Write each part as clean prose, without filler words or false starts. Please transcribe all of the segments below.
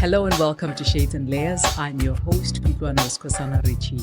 Hello and welcome to Shades and Layers. I'm your host, Sana Richie.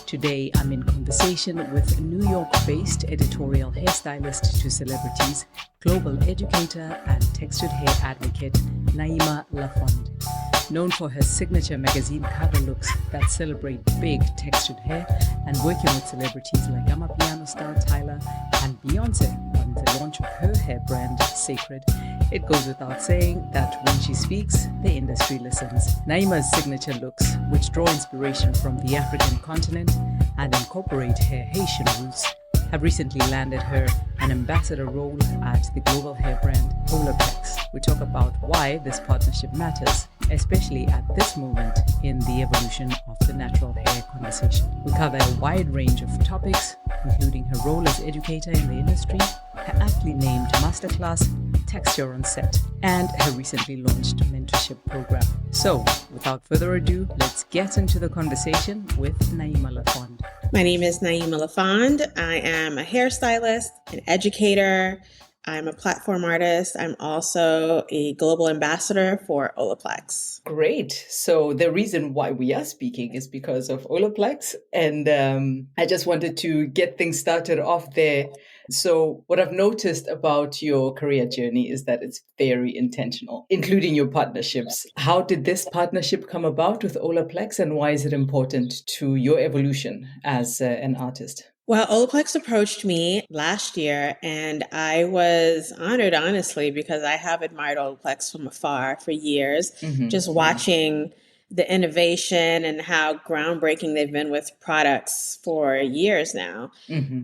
Today I'm in conversation with New York-based editorial hairstylist to celebrities, global educator and textured hair advocate, Naeemah LaFond. Known for her signature magazine cover looks that celebrate big textured hair and working with celebrities like Amapiano star Tyler and Beyoncé on the launch of her hair brand, Sacred, it goes without saying that when she speaks, the industry listens. Naeemah's signature looks, which draw inspiration from the African continent and incorporate her Haitian roots, have recently landed her an ambassador role at the global hair brand Olaplex. We talk about why this partnership matters, especially at this moment in the evolution of the natural hair conversation. We cover a wide range of topics, including her role as educator in the industry, her aptly named masterclass, Texture on Set, and her recently launched mentorship program. So, without further ado, let's get into the conversation with Naeemah LaFond. My name is Naeemah LaFond. I am a hairstylist, an educator. I'm a platform artist. I'm also a global ambassador for Olaplex. Great. So the reason why we are speaking is because of Olaplex. And I just wanted to get things started off there. So what I've noticed about your career journey is that it's very intentional, including your partnerships. How did this partnership come about with Olaplex, and why is it important to your evolution as an artist? Well, Olaplex approached me last year, and I was honored, honestly, because I have admired Olaplex from afar for years, just watching the innovation and how groundbreaking they've been with products for years now.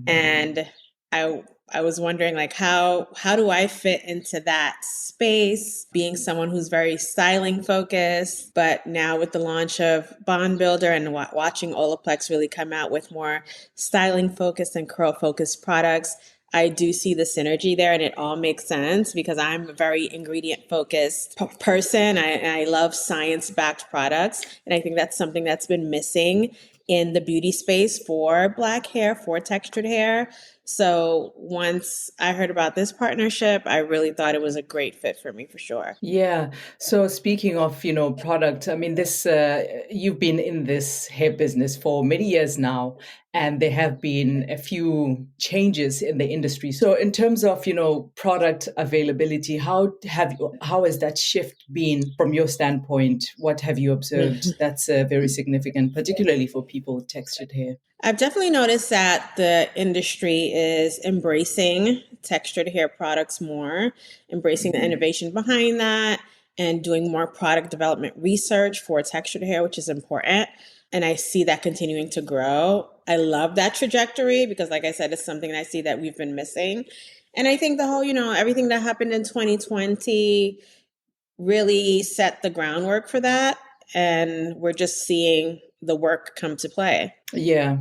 And I was wondering, like, how do I fit into that space, being someone who's very styling focused, but now with the launch of Bond Builder and watching Olaplex really come out with more styling focused and curl focused products, I do see the synergy there, and it all makes sense because I'm a very ingredient focused person. I love science backed products, and I think that's something that's been missing in the beauty space for Black hair, for textured hair. So once I heard about this partnership, I really thought it was a great fit for me, for sure. Yeah. So speaking of, product, I mean, you've been in this hair business for many years now, and there have been a few changes in the industry. So in terms of, product availability, how has that shift been from your standpoint? What have you observed that's very significant, particularly for people with textured hair? I've definitely noticed that the industry is embracing textured hair products more, embracing the innovation behind that, and doing more product development research for textured hair, which is important. And I see that continuing to grow. I love that trajectory because, like I said, it's something I see that we've been missing. And I think the whole, everything that happened in 2020 really set the groundwork for that. And we're just seeing the work come to play. Yeah.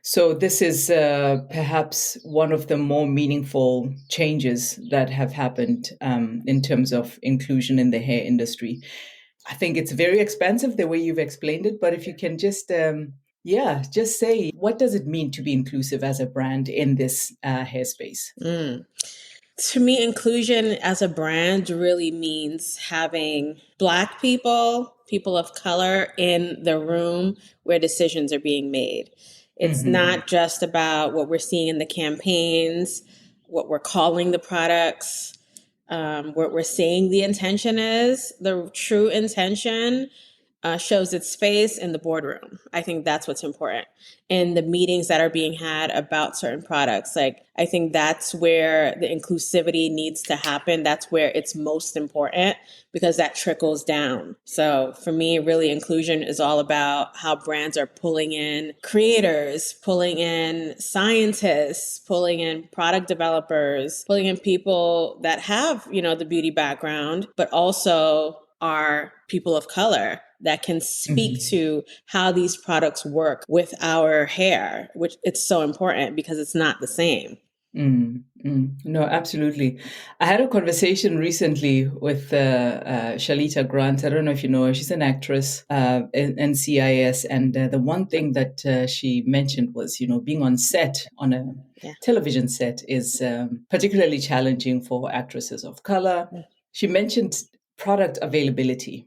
So this is perhaps one of the more meaningful changes that have happened in terms of inclusion in the hair industry. I think it's very expansive the way you've explained it, but if you can just say, what does it mean to be inclusive as a brand in this hair space? To me, inclusion as a brand really means having Black people of color in the room where decisions are being made. It's not just about what we're seeing in the campaigns, what we're calling the products, what we're saying the intention is. The true intention shows its face in the boardroom. I think that's what's important. In the meetings that are being had about certain products, I think that's where the inclusivity needs to happen. That's where it's most important because that trickles down. So for me, really, inclusion is all about how brands are pulling in creators, pulling in scientists, pulling in product developers, pulling in people that have, the beauty background, but also are people of color that can speak to how these products work with our hair, which it's so important because it's not the same. No, absolutely. I had a conversation recently with Shalita Grant. I don't know if you know her. She's an actress in CIS. And the one thing that she mentioned was, being on set, on a television set, is particularly challenging for actresses of color. She mentioned product availability.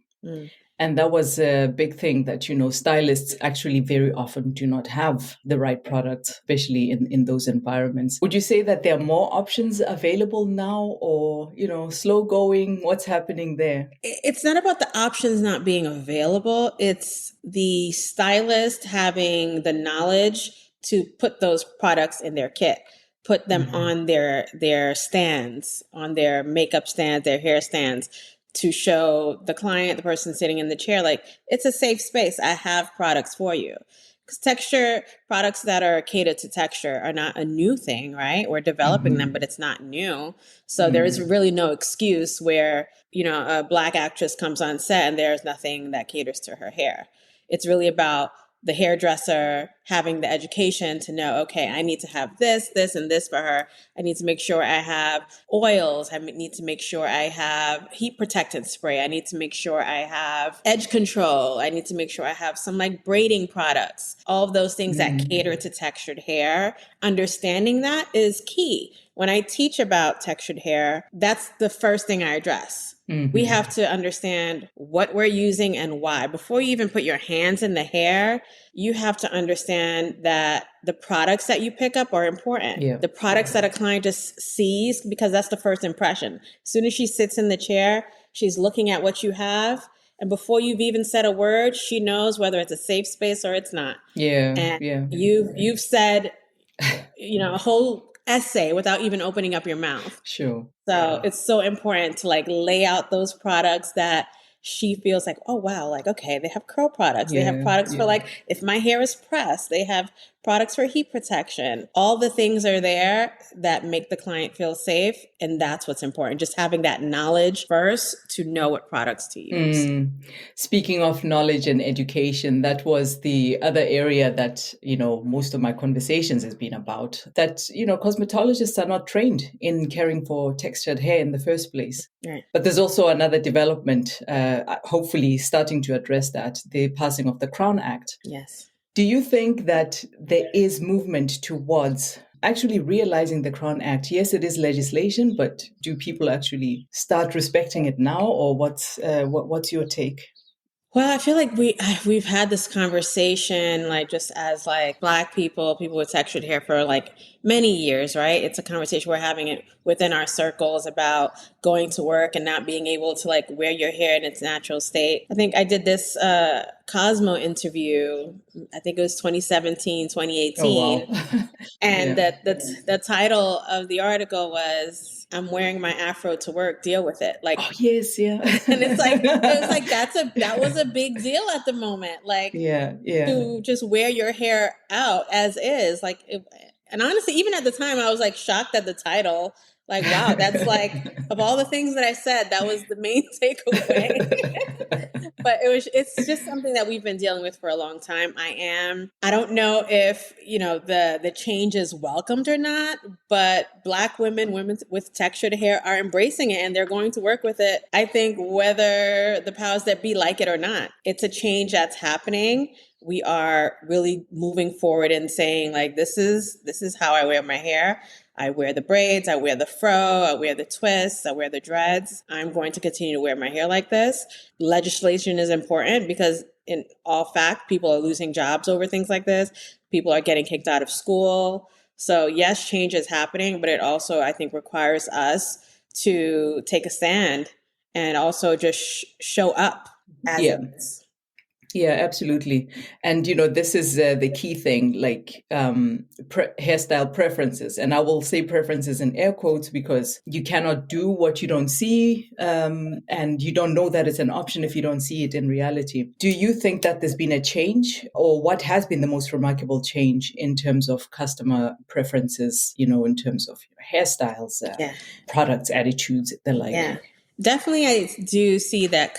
And that was a big thing that, stylists actually very often do not have the right products, especially in those environments. Would you say that there are more options available now, or, slow going? What's happening there? It's not about the options not being available. It's the stylist having the knowledge to put those products in their kit, put them on their stands, on their makeup stands, their hair stands, to show the client, the person sitting in the chair, like, it's a safe space. I have products for you. Because texture products that are catered to texture are not a new thing, right? We're developing them, but it's not new. So there is really no excuse where, a Black actress comes on set and there's nothing that caters to her hair. It's really about the hairdresser having the education to know, okay, I need to have this, this, and this for her. I need to make sure I have oils. I need to make sure I have heat protectant spray. I need to make sure I have edge control. I need to make sure I have some like braiding products. All of those things that cater to textured hair. Understanding that is key. When I teach about textured hair, that's the first thing I address. We have to understand what we're using and why. Before you even put your hands in the hair, you have to understand that the products that you pick up are important. Yeah. The products that a client just sees, because that's the first impression. As soon as she sits in the chair, she's looking at what you have. And before you've even said a word, she knows whether it's a safe space or it's not. Yeah. And yeah. You've said, a whole essay without even opening up your mouth. Sure. So it's so important to like lay out those products that she feels like, oh, wow, like, okay, they have curl products. They have products for like, if my hair is pressed, they have products for heat protection. All the things are there that make the client feel safe. And that's what's important. Just having that knowledge first to know what products to use. Speaking of knowledge and education, that was the other area that, most of my conversations has been about. That, cosmetologists are not trained in caring for textured hair in the first place. Right. But there's also another development, hopefully starting to address that, the passing of the Crown Act. Yes. Do you think that there is movement towards actually realizing the Crown Act? Yes, it is legislation, but do people actually start respecting it now, or what's your take? Well, I feel like we've had this conversation, like, just as like Black people with textured hair for like many years, right? It's a conversation we're having it within our circles about going to work and not being able to like wear your hair in its natural state. I think I did this Cosmo interview, I think it was 2017, 2018. Oh, wow. And the title of the article was, I'm wearing my afro to work, deal with it. Like, oh, yes, yeah. And it was like that was a big deal at the moment. Like, to just wear your hair out as is. Like, and honestly, even at the time, I was like shocked at the title. Like, wow, that's like, of all the things that I said, that was the main takeaway. But it's just something that we've been dealing with for a long time. I don't know if, the change is welcomed or not, but Black women with textured hair are embracing it and they're going to work with it. I think whether the powers that be like it or not, it's a change that's happening. We are really moving forward and saying, like, this is how I wear my hair. I wear the braids, I wear the fro, I wear the twists, I wear the dreads. I'm going to continue to wear my hair like this. Legislation is important because in all fact, people are losing jobs over things like this. People are getting kicked out of school. So yes, change is happening, but it also, I think, requires us to take a stand and also just show up as it is. Yeah, absolutely. And, this is the key thing, like hairstyle preferences. And I will say preferences in air quotes because you cannot do what you don't see. And you don't know that it's an option if you don't see it in reality. Do you think that there's been a change, or what has been the most remarkable change in terms of customer preferences, in terms of hairstyles, products, attitudes, the like? Yeah, definitely. I do see that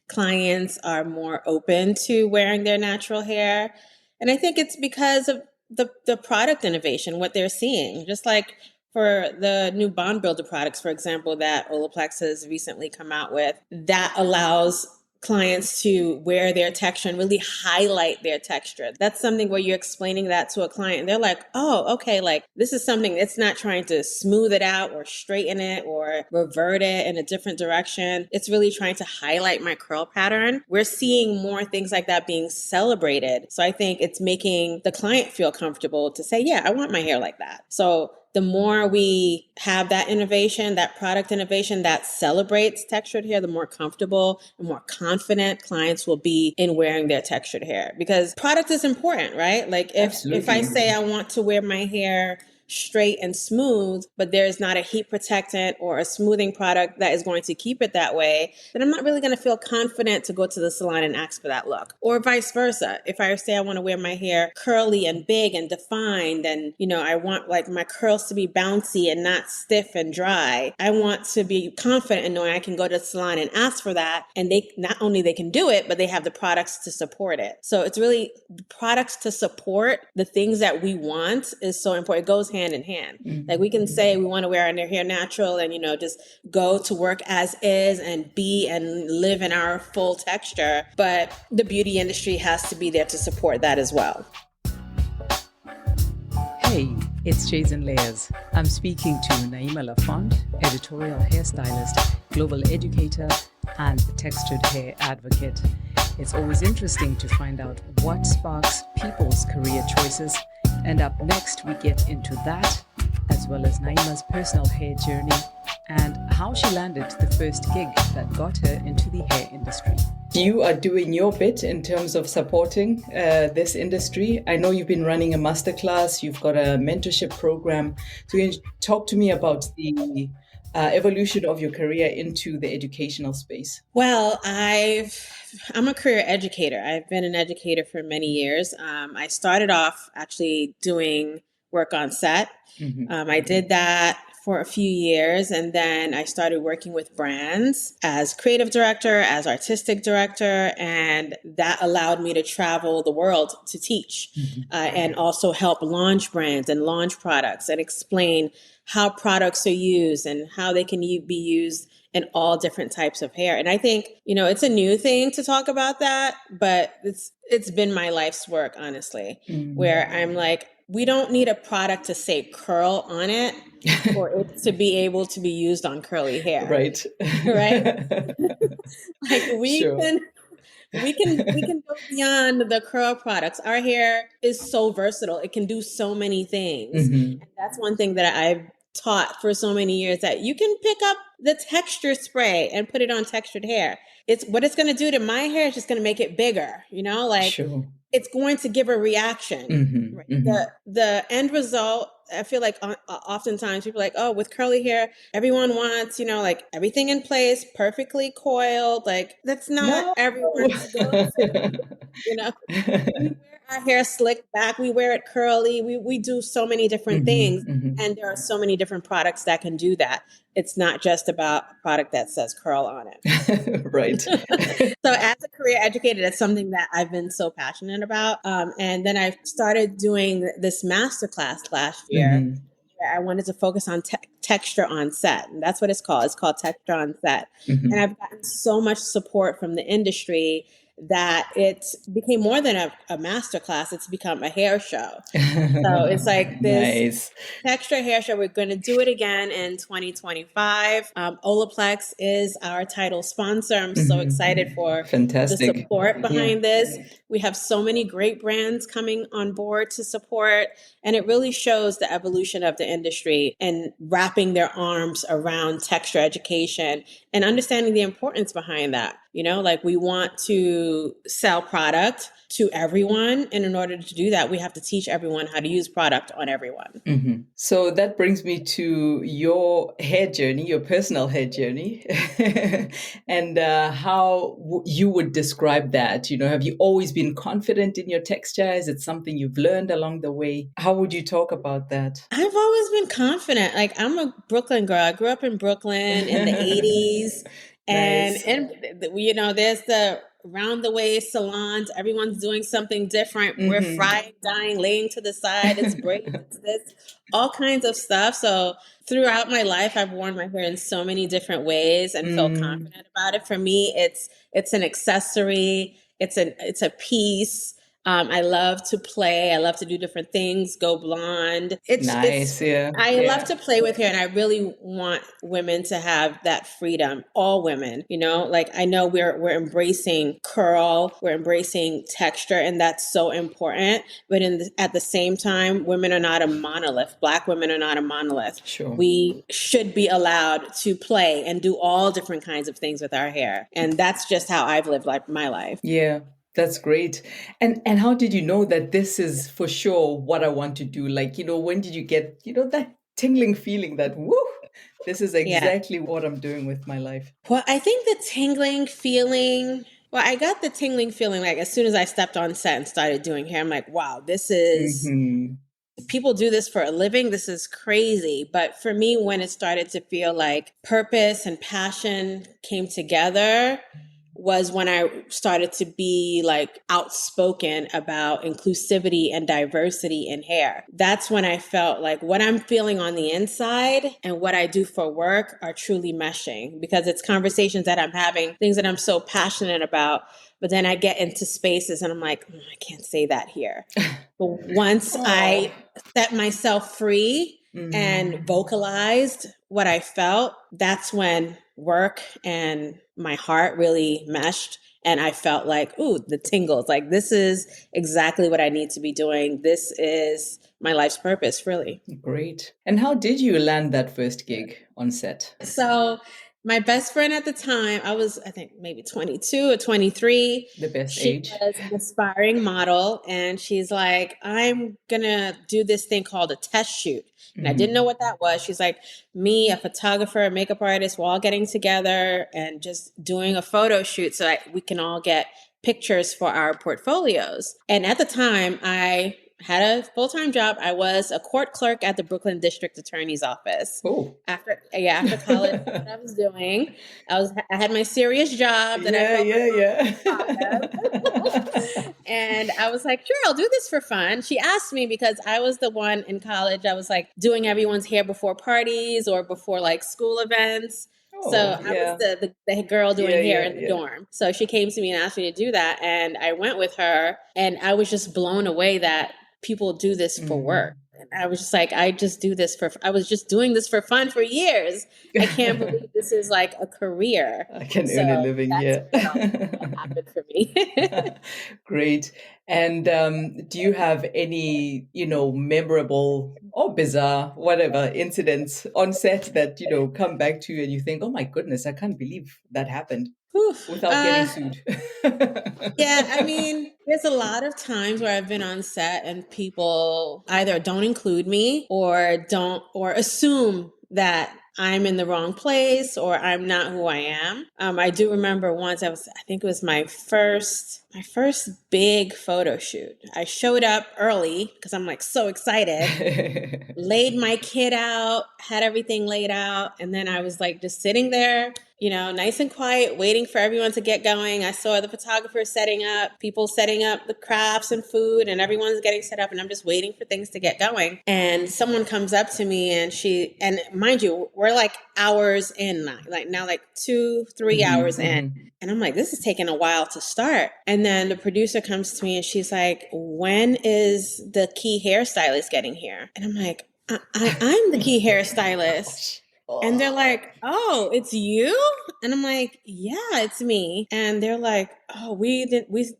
clients are more open to wearing their natural hair. And I think it's because of the product innovation, what they're seeing. Just like for the new bond builder products, for example, that Olaplex has recently come out with, that allows clients to wear their texture and really highlight their texture. That's something where you're explaining that to a client and they're like, oh, okay, like this is something that's not trying to smooth it out or straighten it or revert it in a different direction. It's really trying to highlight my curl pattern. We're seeing more things like that being celebrated. So I think it's making the client feel comfortable to say, yeah, I want my hair like that. So the more we have that innovation, that product innovation that celebrates textured hair, the more comfortable and more confident clients will be in wearing their textured hair. Because product is important, right? Like if I say I want to wear my hair straight and smooth, but there's not a heat protectant or a smoothing product that is going to keep it that way, then I'm not really going to feel confident to go to the salon and ask for that look. Or vice versa. If I say I want to wear my hair curly and big and defined, and I want like my curls to be bouncy and not stiff and dry, I want to be confident in knowing I can go to the salon and ask for that, and they not only they can do it, but they have the products to support it. So it's really products to support the things that we want is so important. It goes hand in hand. Mm-hmm. Like we can say we want to wear our hair natural and, just go to work as is and be and live in our full texture. But the beauty industry has to be there to support that as well. Hey, it's Shades and Layers. I'm speaking to Naeemah LaFond, editorial hairstylist, global educator, and textured hair advocate. It's always interesting to find out what sparks people's career choices. And up next, we get into that, as well as Naeemah's personal hair journey and how she landed the first gig that got her into the hair industry. You are doing your bit in terms of supporting this industry. I know you've been running a masterclass, you've got a mentorship program. So you can talk to me about the evolution of your career into the educational space. Well, I'm a career educator. I've been an educator for many years. I started off actually doing work on set. Mm-hmm. I did that for a few years, and then I started working with brands as creative director, as artistic director, and that allowed me to travel the world to teach and also help launch brands and launch products and explain how products are used and how they can be used in all different types of hair. And I think, it's a new thing to talk about that, but it's been my life's work, honestly, where I'm like, we don't need a product to say curl on it for it to be able to be used on curly hair. Right. Right. Like we can go beyond the curl products. Our hair is so versatile. It can do so many things. Mm-hmm. And that's one thing that I've taught for so many years, that you can pick up the texture spray and put it on textured hair. What it's going to do to my hair is just going to make it bigger, It's going to give a reaction. Mm-hmm, right? Mm-hmm. The end result, I feel like oftentimes people are like, oh, with curly hair, everyone wants, like everything in place, perfectly coiled. Like that's not everyone's go-to, We wear our hair slicked back. We wear it curly. We do so many different things. Mm-hmm. And there are so many different products that can do that. It's not just about a product that says curl on it. Right. So as a career educator, that's something that I've been so passionate about. And then I started doing this masterclass last year. Mm-hmm. Where I wanted to focus on texture on set. And that's what it's called. It's called Texture on Set. Mm-hmm. And I've gotten so much support from the industry that it became more than a masterclass. It's become a hair show. So it's like this texture hair show. We're going to do it again in 2025. Olaplex is our title sponsor. I'm so excited for the support behind this. We have so many great brands coming on board to support. And it really shows the evolution of the industry and wrapping their arms around texture education and understanding the importance behind that. Like we want to sell product to everyone. And in order to do that, we have to teach everyone how to use product on everyone. Mm-hmm. So that brings me to your hair journey, your personal hair journey, and how you would describe that. Have you always been confident in your texture? Is it something you've learned along the way? How would you talk about that? I've always been confident. Like I'm a Brooklyn girl. I grew up in Brooklyn in the 80s. And, there's the round the waist salons. Everyone's doing something different. We're Mm-hmm. frying, dyeing, laying to the side. It's braids, it's this, all kinds of stuff. So throughout my life, I've worn my hair in so many different ways and feel confident about it. For me, it's an accessory. It's a piece. I love to play. I love to do different things, go blonde. Nice, yeah. I Yeah. love to play with hair, and I really want women to have that freedom. All women, like I know we're embracing curl, we're embracing texture, and that's so important. But at the same time, women are not a monolith. Black women are not a monolith. Sure. We should be allowed to play and do all different kinds of things with our hair, and that's just how I've lived my life. Yeah. That's great. And how did you know that this is for sure what I want to do? Like, when did you get, that tingling feeling that, woo, this is exactly what I'm doing with my life? Well, I think the tingling feeling, I got the tingling feeling like as soon as I stepped on set and started doing hair, I'm like, wow, this is, people do this for a living. This is crazy. But for me, when it started to feel like purpose and passion came together, was when I started to be like outspoken about inclusivity and diversity in hair. That's when I felt like what I'm feeling on the inside and what I do for work are truly meshing, because it's conversations that I'm having, things that I'm so passionate about. But then I get into spaces and I'm like, I can't say that here. But once I set myself free and vocalized what I felt, that's when work and my heart really meshed. And I felt like, ooh, the tingles, like this is exactly what I need to be doing. This is my life's purpose, really. Great. And how did you land that first gig on set? So my best friend at the time, I think maybe 22 or 23. The best she age. She was an aspiring model, and she's like, I'm going to do this thing called a test shoot. And I didn't know what that was. She's like, me, a photographer, a makeup artist, we're all getting together and just doing a photo shoot so that we can all get pictures for our portfolios. And at the time, I had a full-time job. I was a court clerk at the Brooklyn District Attorney's Office. Oh. After college, that's what I was doing. I had my serious job that I felt and I was like, sure, I'll do this for fun. She asked me because I was the one in college. I was like doing everyone's hair before parties or before like school events. So I was the girl doing hair in the dorm. So she came to me and asked me to do that. And I went with her, and I was just blown away that people do this for work. And I was just like, I was just doing this for fun for years. I can't believe this is like a career. I can earn a living, what happened for me. Great. And do you have any, memorable or bizarre, whatever, incidents on set that, come back to you and you think, oh my goodness, I can't believe that happened without getting sued? Yeah, I mean, there's a lot of times where I've been on set and people either don't include me or assume that I'm in the wrong place or I'm not who I am. I do remember once I think it was my first big photo shoot. I showed up early because I'm like so excited, laid my kit out, had everything laid out. And then I was like just sitting there, nice and quiet, waiting for everyone to get going. I saw the photographers setting up, people setting up the crafts and food, and everyone's getting set up, and I'm just waiting for things to get going. And someone comes up to me and mind you, we're like hours in now, like 2-3 hours in. And I'm like, this is taking a while to start. And then the producer comes to me and she's like, when is the key hairstylist getting here? And I'm like, I'm the key hairstylist. And they're like, oh, it's you? And I'm like, yeah, it's me. And they're like, oh, we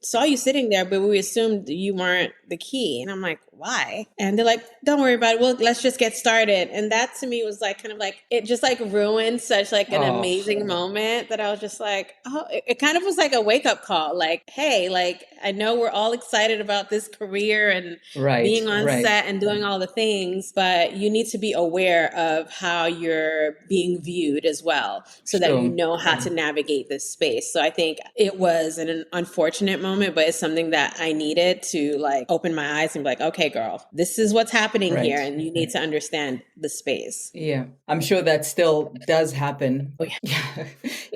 saw you sitting there, but we assumed you weren't the key. And I'm like, why? And they're like, don't worry about it. Well, let's just get started. And that to me was like, kind of like, it just like ruined such like an amazing moment that I was just like, oh, it kind of was like a wake up call. Like, hey, like, I know we're all excited about this career and being on set and doing all the things, but you need to be aware of how you're being viewed as well so that you know how to navigate this space. So I think it was an unfortunate moment, but it's something that I needed to like open my eyes and be like, okay, girl, this is what's happening here. And you need to understand the space. Yeah. I'm sure that still does happen. Oh, yeah.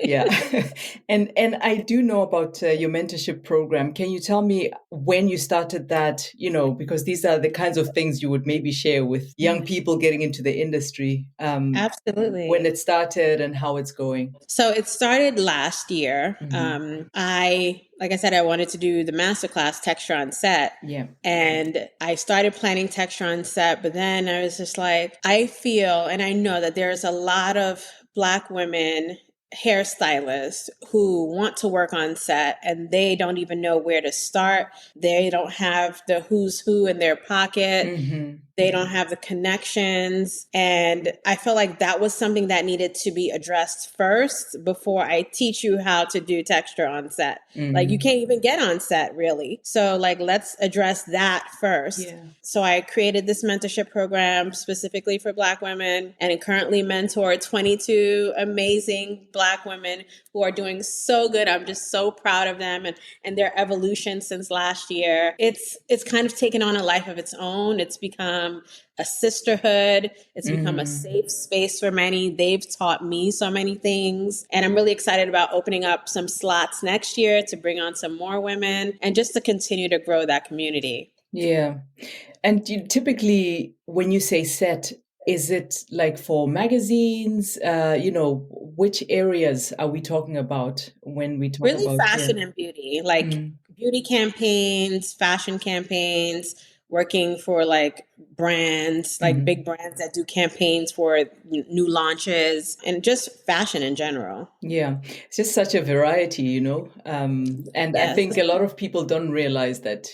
Yeah. And I do know about your mentorship program. Can you tell me when you started that, because these are the kinds of things you would maybe share with young people getting into the industry, when Absolutely. it started and how it's going? So it started last year. Like I said, I wanted to do the masterclass texture on set. Yeah. And I started planning texture on set, but then I was just like, I feel and I know that there's a lot of Black women hairstylists who want to work on set and they don't even know where to start. They don't have the who's who in their pocket. Mm-hmm. They don't have the connections. And I felt like that was something that needed to be addressed first before I teach you how to do texture on set. Like you can't even get on set really. So like, let's address that first. Yeah. So I created this mentorship program specifically for Black women and currently mentor 22 amazing Black women who are doing so good. I'm just so proud of them and their evolution since last year. It's kind of taken on a life of its own. It's become a sisterhood. It's become a safe space for many. They've taught me so many things. And I'm really excited about opening up some slots next year to bring on some more women and just to continue to grow that community. Yeah. And you typically, when you say set, is it like for magazines? Which areas are we talking about when we talk Really about? fashion and beauty, like beauty campaigns, fashion campaigns, working for like brands, like big brands that do campaigns for new launches and just fashion in general. Yeah, it's just such a variety, and I Yes. think a lot of people don't realize that,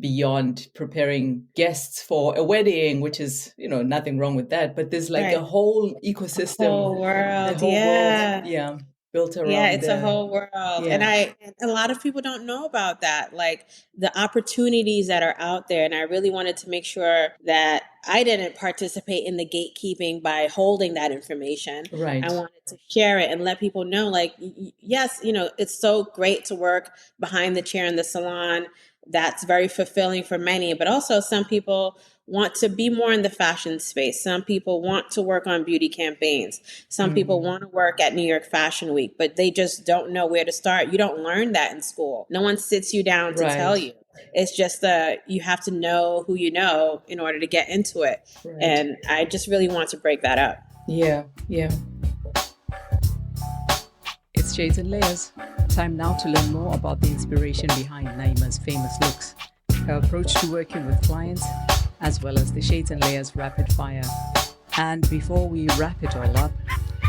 beyond preparing guests for a wedding, which is, nothing wrong with that, but there's like Right. a whole ecosystem, Whole the world. whole world, Yeah. built Yeah, around it's a the, whole world. And yeah, a lot of people don't know about that, like the opportunities that are out there. And I really wanted to make sure that I didn't participate in the gatekeeping by holding that information. right. I wanted to share it and let people know, like, yes, it's so great to work behind the chair in the salon. That's very fulfilling for many, but also some people want to be more in the fashion space. Some people want to work on beauty campaigns. Some people want to work at New York Fashion Week, but they just don't know where to start. You don't learn that in school. No one sits you down to tell Right. you. It's just you have to know who you know in order to get into it. Right. And I just really want to break that up. Yeah, yeah. It's Shades and Layers. Time now to learn more about the inspiration behind Naeemah's famous looks, her approach to working with clients, as well as the Shades and Layers rapid fire. And before we wrap it all up,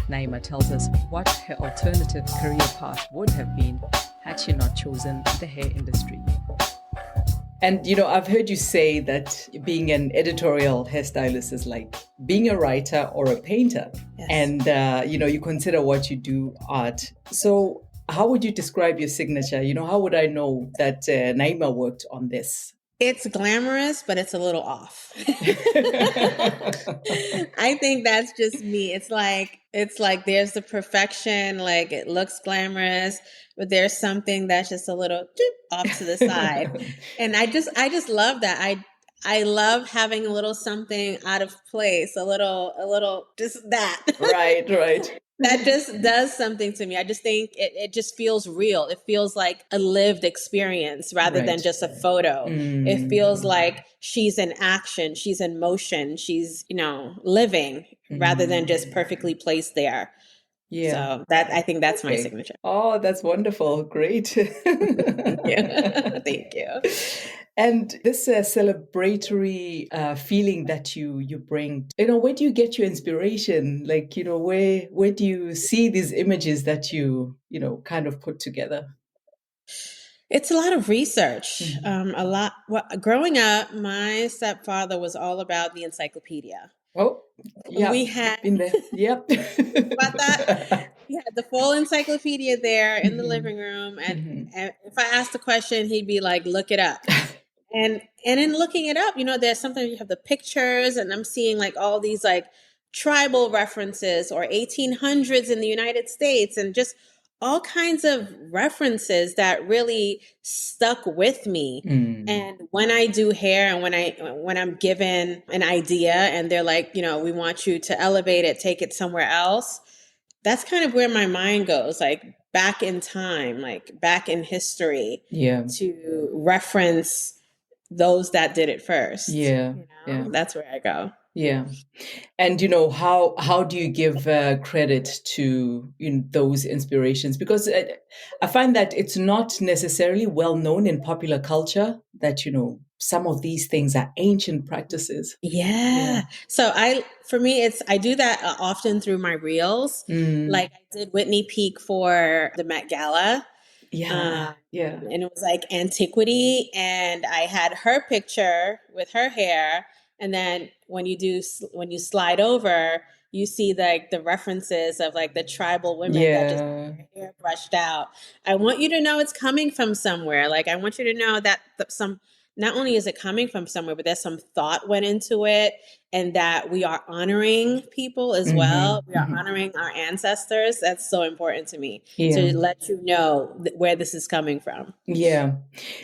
Naeemah tells us what her alternative career path would have been had she not chosen the hair industry. And, I've heard you say that being an editorial hairstylist is like being a writer or a painter. Yes. And, you consider what you do art. So how would you describe your signature? How would I know that Naeemah worked on this? It's glamorous, but it's a little off. I think that's just me. It's like there's the perfection, like it looks glamorous, but there's something that's just a little off to the side. And I just love that. I love having a little something out of place, a little just that. Right. That just does something to me. I just think it just feels real. It feels like a lived experience rather than just a photo. It feels like she's in action, she's in motion, she's, living rather than just perfectly placed there. Yeah. So I think that's my signature. Oh, that's wonderful. Great. Thank you. Thank you. And this celebratory feeling that you bring, where do you get your inspiration? Like, where do you see these images that you kind of put together? It's a lot of research. Growing up, my stepfather was all about the encyclopedia. Oh, yeah. We had been there. Yep. about that. We had the full encyclopedia there in the living room, and if I asked a question, he'd be like, "Look it up." And in looking it up, there's sometimes you have the pictures, and I'm seeing like all these like tribal references or 1800s in the United States, and just all kinds of references that really stuck with me. And when I do hair and when I'm given an idea and they're like, we want you to elevate it, take it somewhere else, that's kind of where my mind goes, like back in time, like back in history, Yeah. to reference those that did it first. Yeah. Yeah. That's where I go. Yeah. And how do you give credit to those inspirations? Because I find that it's not necessarily well known in popular culture that some of these things are ancient practices. Yeah. So for me, I do that often through my reels. Mm. Like I did Whitney Peak for the Met Gala. Yeah. Yeah. And it was like antiquity, and I had her picture with her hair, and then when you slide over, you see like the references of like the tribal women that just Yeah. had their hair brushed out. I want you to know it's coming from somewhere. Like I want you to know that some not only is it coming from somewhere, but there's some thought went into it, and that we are honoring people as well. We are honoring our ancestors. That's so important to me, Yeah. to let you know where this is coming from. Yeah.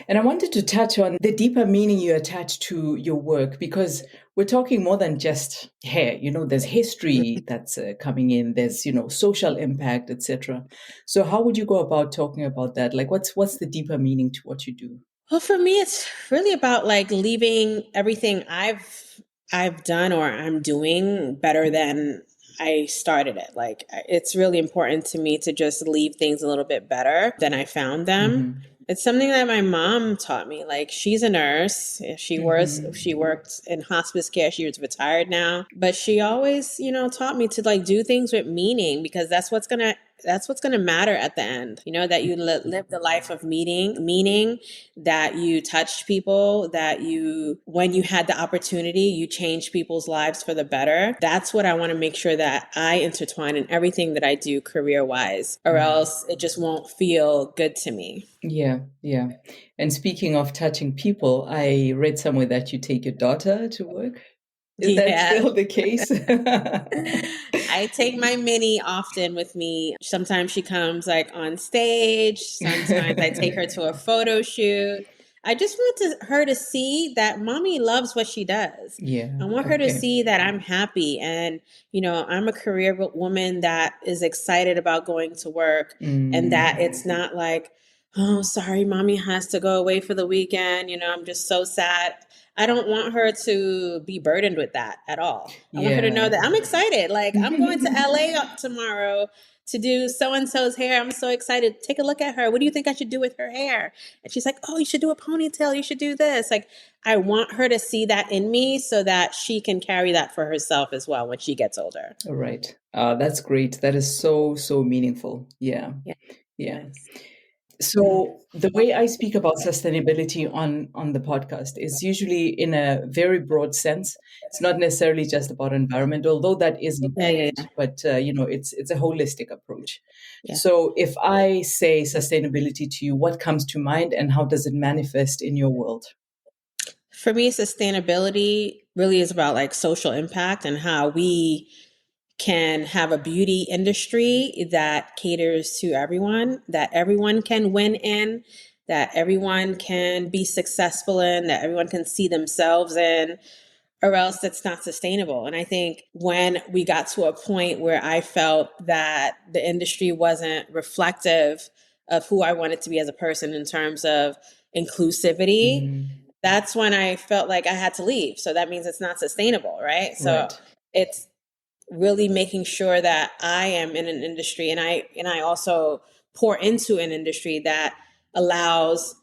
And I wanted to touch on the deeper meaning you attach to your work, because we're talking more than just hair. There's history that's coming in, there's, social impact, etc. So how would you go about talking about that? Like, what's the deeper meaning to what you do? Well, for me, it's really about like leaving everything I've done or I'm doing better than I started it. Like it's really important to me to just leave things a little bit better than I found them. It's something that my mom taught me. Like she's a nurse. She worked in hospice care. She was retired now, but she always, taught me to like do things with meaning, because that's what's going to matter at the end. That you live the life of meaning, that you touched people, that when you had the opportunity, you changed people's lives for the better. That's what I want to make sure that I intertwine in everything that I do career wise, or else it just won't feel good to me. Yeah, yeah. And speaking of touching people, I read somewhere that you take your daughter to work. Is that Yeah. still the case? I take my mini often with me. Sometimes she comes like on stage. Sometimes I take her to a photo shoot. I just want her to see that mommy loves what she does. Yeah. I want her to see that I'm happy, and I'm a career woman that is excited about going to work, and that it's not like, oh, sorry, mommy has to go away for the weekend. I'm just so sad. I don't want her to be burdened with that at all. I want her to know that I'm excited. Like I'm going to LA tomorrow to do so-and-so's hair. I'm so excited. Take a look at her. What do you think I should do with her hair? And she's like, oh, you should do a ponytail. You should do this. Like I want her to see that in me so that she can carry that for herself as well when she gets older. All right. That's great. That is so, so meaningful. Yeah. Yeah. Yeah. Yes. So the way I speak about sustainability on the podcast is usually in a very broad sense. It's not necessarily just about environment, although that is important, but it's a holistic approach. Yeah. So if I say sustainability to you, what comes to mind and how does it manifest in your world? For me, sustainability really is about like social impact and how we can have a beauty industry that caters to everyone, that everyone can win in, that everyone can be successful in, that everyone can see themselves in, or else it's not sustainable. And I think when we got to a point where I felt that the industry wasn't reflective of who I wanted to be as a person in terms of inclusivity, that's when I felt like I had to leave. So that means it's not sustainable, right? So it's really making sure that I am in an industry, and I also pour into an industry that allows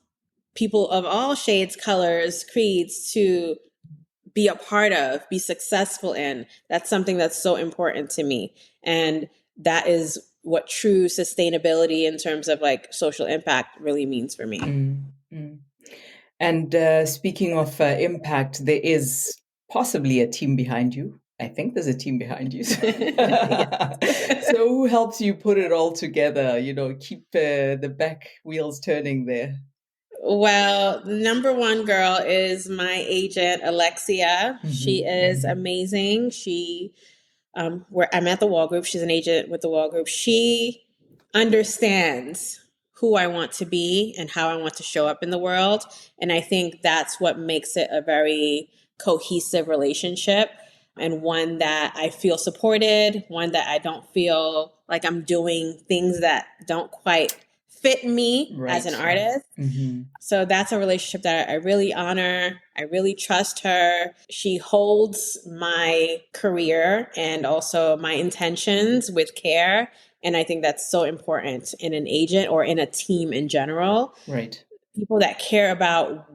people of all shades, colors, creeds to be a part of, be successful in. That's something that's so important to me. And that is what true sustainability in terms of like social impact really means for me. And speaking of impact, there is possibly a team behind you. I think there's a team behind you. So who helps you put it all together, keep the back wheels turning there? Well, the number one girl is my agent, Alexia. She is amazing. I'm at the Wall Group. She's an agent with the Wall Group. She understands who I want to be and how I want to show up in the world. And I think that's what makes it a very cohesive relationship. and one that I feel supported, one that I don't feel like I'm doing things that don't quite fit me as an artist. Mm-hmm. So that's a relationship that I really honor. I really trust her. She holds my career and also my intentions with care. And I think that's so important in an agent or in a team in general. Right. People that care about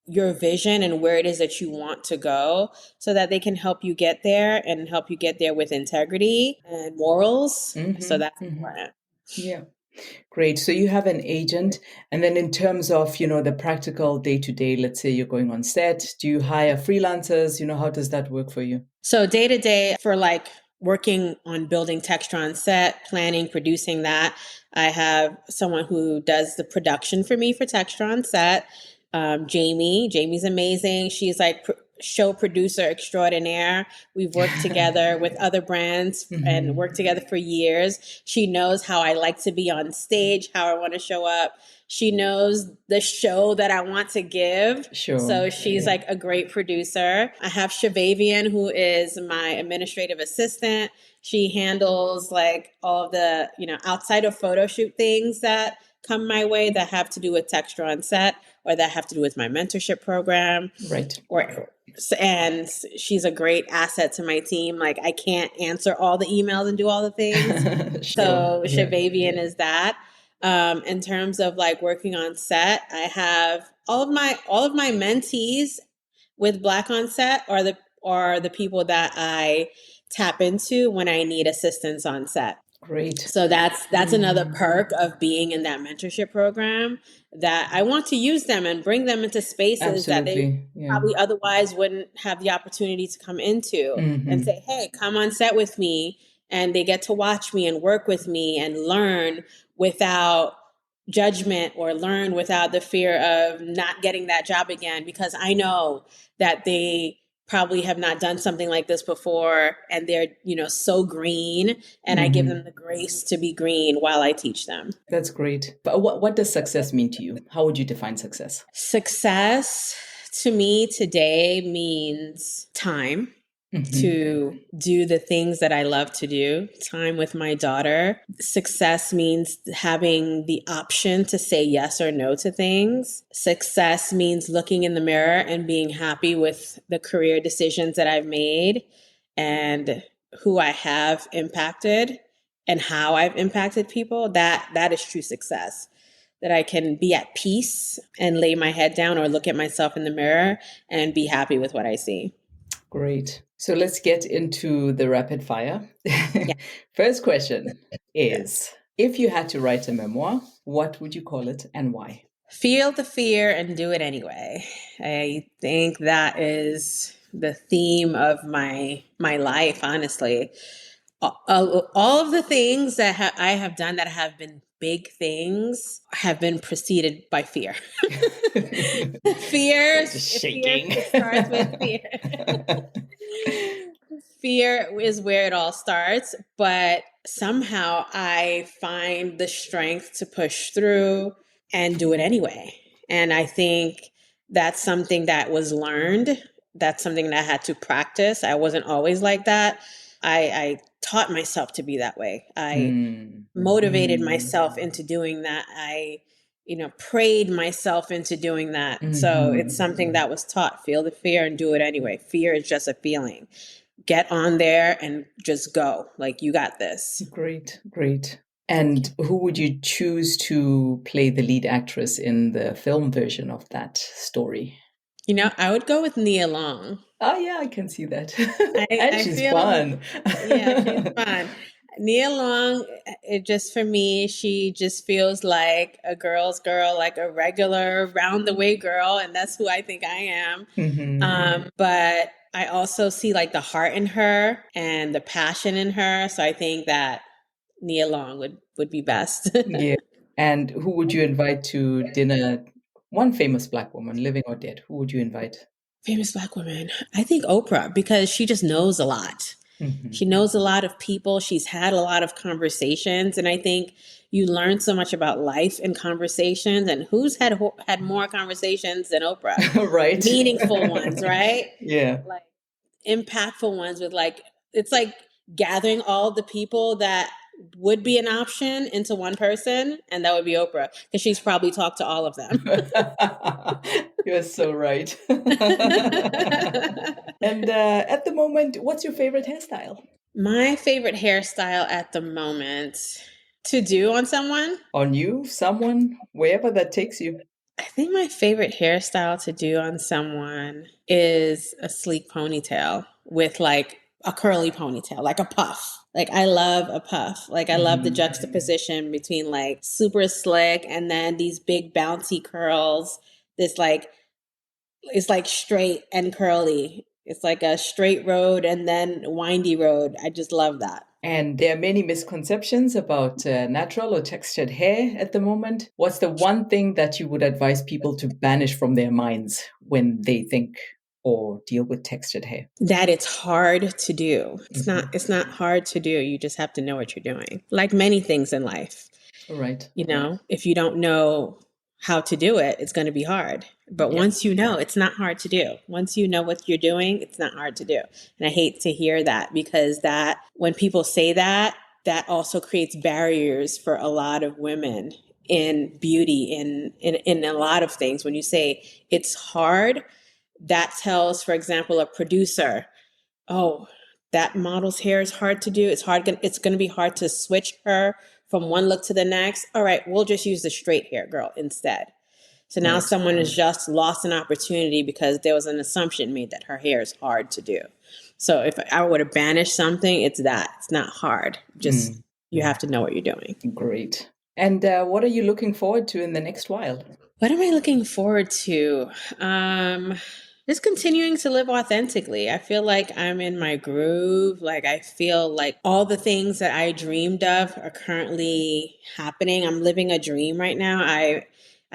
your vision and where it is that you want to go so that they can help you get there and help you get there with integrity and morals. Mm-hmm. So that's important. Yeah. Great. So you have an agent. And then in terms of, the practical day to day, let's say you're going on set, do you hire freelancers? How does that work for you? So day to day for like working on building texture on set, planning, producing that, I have someone who does the production for me for texture on set. Jamie's amazing. She's like show producer extraordinaire. We've worked together with other brands and worked together for years. She knows how I like to be on stage, how I want to show up. She knows the show that I want to give. Sure. So she's like a great producer. I have Shavavian, who is my administrative assistant. She handles like all of the, outside of photo shoot things that come my way that have to do with texture on set or that have to do with my mentorship program. Right. And she's a great asset to my team. Like I can't answer all the emails and do all the things. Sure. So Shavavian is that. In terms of like working on set, I have all of my mentees with Black on Set are the people that I tap into when I need assistance on set. Great. So that's another perk of being in that mentorship program, that I want to use them and bring them into spaces that they probably otherwise wouldn't have the opportunity to come into and say, hey, come on set with me. And they get to watch me and work with me and learn without judgment or learn without the fear of not getting that job again, because I know that they probably have not done something like this before and they're, so green, and I give them the grace to be green while I teach them. That's great. But what does success mean to you? How would you define success? Success to me today means time. To do the things that I love to do, time with my daughter. Success means having the option to say yes or no to things. Success means looking in the mirror and being happy with the career decisions that I've made and who I have impacted and how I've impacted people. That is true success. That I can be at peace and lay my head down or look at myself in the mirror and be happy with what I see. Great. So let's get into the rapid fire. Yeah. First question is, if you had to write a memoir, what would you call it and why? Feel the fear and do it anyway. I think that is the theme of my life, honestly. All of the things that I have done that have been big things have been preceded by fear. Fear, just shaking. Fear starts with fear. Fear is where it all starts, but somehow I find the strength to push through and do it anyway. And I think that's something that was learned. That's something that I had to practice. I wasn't always like that. I taught myself to be that way. I motivated myself into doing that. I, prayed myself into doing that. So it's something that was taught. Feel the fear and do it anyway. Fear is just a feeling. Get on there and just go. Like, you got this. Great. And who would you choose to play the lead actress in the film version of that story? I would go with Nia Long. Oh, yeah, I can see that. She's feel, fun. Yeah, she's fun. Nia Long, for me, she just feels like a girl's girl, like a regular round-the-way girl, and that's who I think I am. But I also see like the heart in her and the passion in her, so I think that Nia Long would be best. Yeah. And who would you invite to dinner? One famous Black woman, living or dead. Who would you invite? Famous Black woman. I think Oprah, because she just knows a lot. She knows a lot of people. She's had a lot of conversations. And I think you learn so much about life in conversations. And who's had more conversations than Oprah? Right. Meaningful ones, right? Yeah. impactful ones with like, it's like gathering all the people that would be an option into one person, and that would be Oprah, because she's probably talked to all of them. You're so right. And at the moment, what's your favorite hairstyle? My favorite hairstyle at the moment to do on someone? On you, someone, wherever that takes you. I think my favorite hairstyle to do on someone is a sleek ponytail with like a curly ponytail, like a puff. Like I love a puff. Like I love the juxtaposition between like super slick and then these big bouncy curls. This like, it's like straight and curly. It's like a straight road and then windy road. I just love that. And there are many misconceptions about natural or textured hair at the moment. What's the one thing that you would advise people to banish from their minds when they think or deal with textured hair? That it's hard to do. It's not hard to do. You just have to know what you're doing. Like many things in life. Right. You know, if you don't know how to do it, it's going to be hard. But once you know, it's not hard to do. Once you know what you're doing, it's not hard to do. And I hate to hear that, because that when people say that, that also creates barriers for a lot of women in beauty, in a lot of things. When you say it's hard, that tells, for example, a producer, oh, that model's hair is hard to do. It's going to be hard to switch her from one look to the next. All right, we'll just use the straight hair girl instead. So now someone has just lost an opportunity because there was an assumption made that her hair is hard to do. So if I were to banish something, it's that. It's not hard. Just you have to know what you're doing. Great. And what are you looking forward to in the next while? What am I looking forward to? Just continuing to live authentically. I feel like I'm in my groove. Like I feel like all the things that I dreamed of are currently happening. I'm living a dream right now. I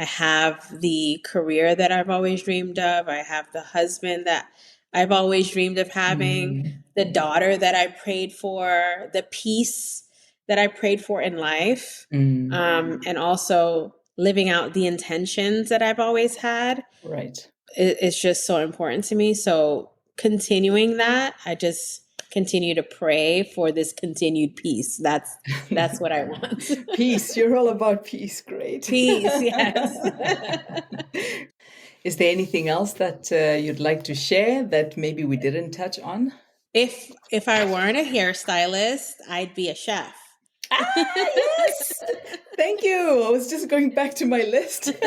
have the career that I've always dreamed of. I have the husband that I've always dreamed of having, the daughter that I prayed for, the peace that I prayed for in life, and also living out the intentions that I've always had. Right. It's just so important to me. So continuing that, I just continue to pray for this continued peace. That's what I want. Peace. You're all about peace. Great. Peace, yes. Is there anything else that you'd like to share that maybe we didn't touch on? If I weren't a hairstylist, I'd be a chef. Yes. Thank you. I was just going back to my list. If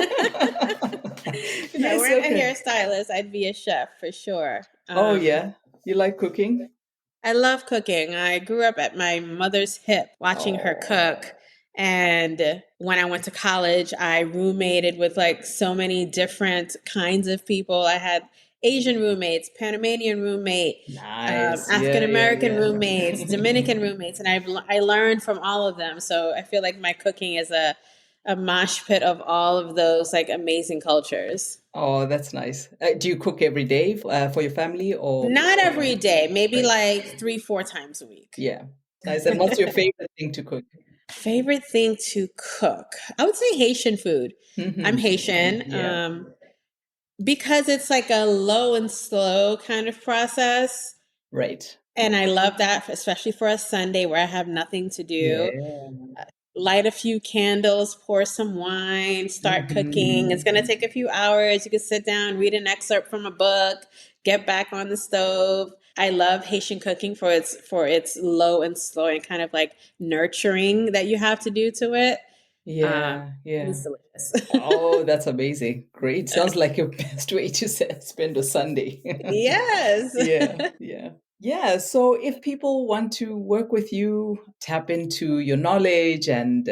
I weren't a hairstylist, I'd be a chef for sure. Oh, yeah. You like cooking? I love cooking. I grew up at my mother's hip watching her cook. And when I went to college, I roommated with like so many different kinds of people. I had Asian roommates, Panamanian roommate, African-American roommates, Dominican roommates. And I learned from all of them. So I feel like my cooking is a mosh pit of all of those like amazing cultures. Oh, that's nice. Do you cook every day for your family or? Not every day, maybe like 3-4 times a week. Yeah. Nice. And what's your favorite thing to cook? Favorite thing to cook? I would say Haitian food. I'm Haitian. Yeah. Because it's like a low and slow kind of process. Right. And I love that, especially for a Sunday where I have nothing to do. Yeah. Light a few candles, pour some wine, start cooking. It's going to take a few hours. You can sit down, read an excerpt from a book, get back on the stove. I love Haitian cooking for its low and slow and kind of like nurturing that you have to do to it. Yeah. It's delicious. Oh, that's amazing. Great. Sounds like your best way to spend a Sunday. Yes. Yeah. So if people want to work with you, tap into your knowledge and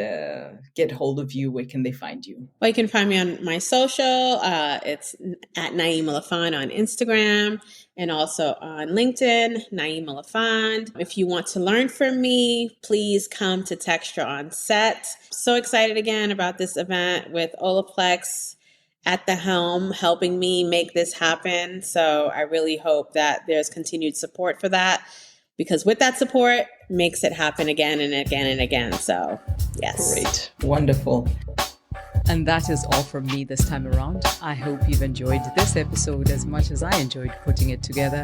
get hold of you, where can they find you? Well, you can find me on my social. It's at Naeemah LaFond on Instagram and also on LinkedIn, Naeemah LaFond. If you want to learn from me, please come to Texture on Set. So excited again about this event with Olaplex at the helm, helping me make this happen. So I really hope that there's continued support for that, because with that support makes it happen again and again and again. So yes. Great. Wonderful. And that is all from me this time around. I hope you've enjoyed this episode as much as I enjoyed putting it together.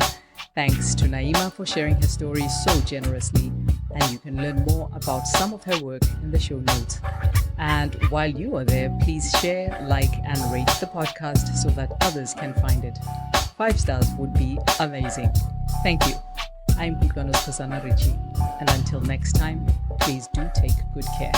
Thanks to Naeemah for sharing her story so generously, and you can learn more about some of her work in the show notes. And while you are there, please share, like, and rate the podcast so that others can find it. 5 stars would be amazing. Thank you. I'm Nosicosana Richie, and until next time, please do take good care.